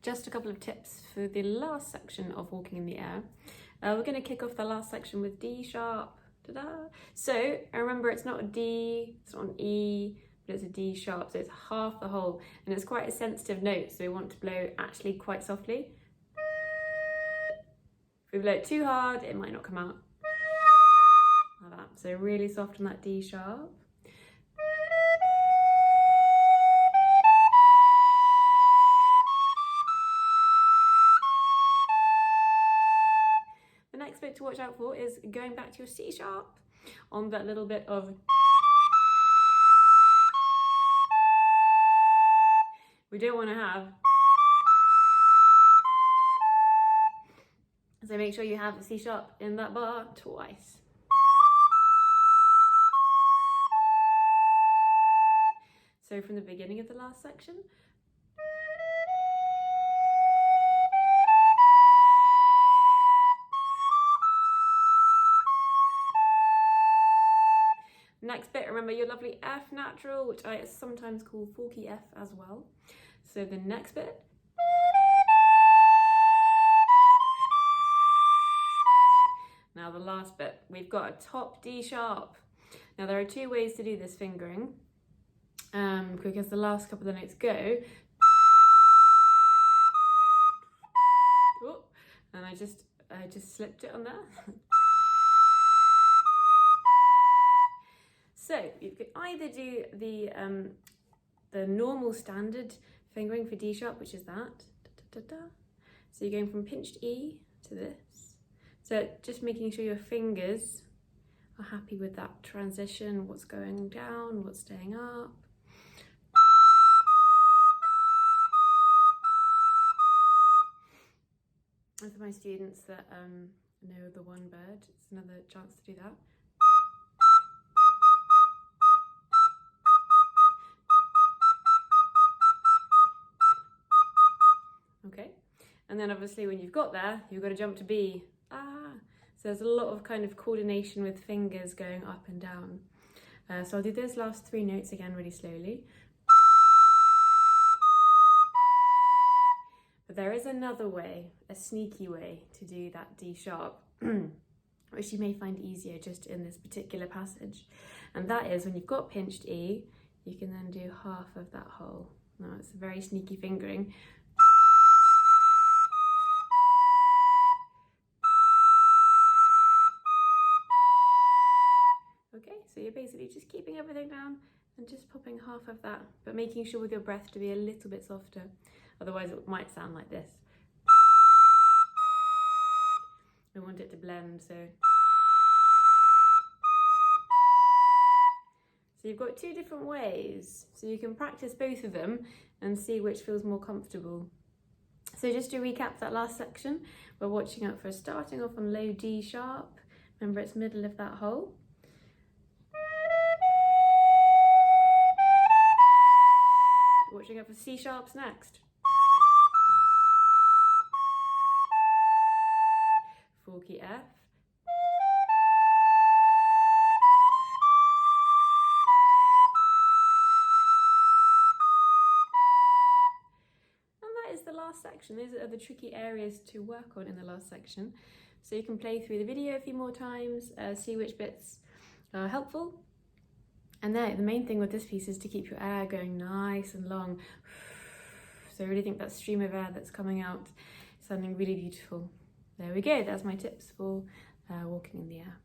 just a couple of tips for the last section of Walking in the Air. We're going to kick off the last section with D sharp. Ta-da! So remember, it's not a D, it's not an E, but it's a D sharp, so it's half the whole, and it's quite a sensitive note, so we want to blow actually quite softly. If we blow it too hard, it might not come out like that. So really soft on that D sharp. The next bit to watch out for is going back to your C sharp on that little bit of. We don't want to have. So make sure you have the C sharp in that bar twice. So from the beginning of the last section. Next bit, remember your lovely F natural, which I sometimes call forky F as well. So the next bit. Now the last bit, we've got a top D sharp. Now there are two ways to do this fingering, because the last couple of the notes go. Oh, and I just slipped it on there. So you could either do the normal standard fingering for D sharp, which is that. Da, da, da, da. So you're going from pinched E to this. So just making sure your fingers are happy with that transition, what's going down, what's staying up. And for my students that know the one bird, it's another chance to do that. Okay, and then obviously when you've got there, you've got to jump to B. So there's a lot of kind of coordination with fingers going up and down. So I'll do those last three notes again really slowly. But there is another way, a sneaky way to do that D sharp, which you may find easier just in this particular passage. And that is when you've got pinched E, you can then do half of that whole. Now it's a very sneaky fingering. Okay, so you're basically just keeping everything down and just popping half of that, but making sure with your breath to be a little bit softer. Otherwise it might sound like this. We want it to blend, so you've got two different ways, so you can practice both of them and see which feels more comfortable. So just to recap that last section, we're watching out for starting off on low D sharp. Remember, it's middle of that whole. Watching out for C sharps next. Forky F. And that is the last section. Those are the tricky areas to work on in the last section. So you can play through the video a few more times, see which bits are helpful. And then the main thing with this piece is to keep your air going nice and long. So I really think that stream of air that's coming out is something really beautiful. There we go, that's my tips for walking in the air.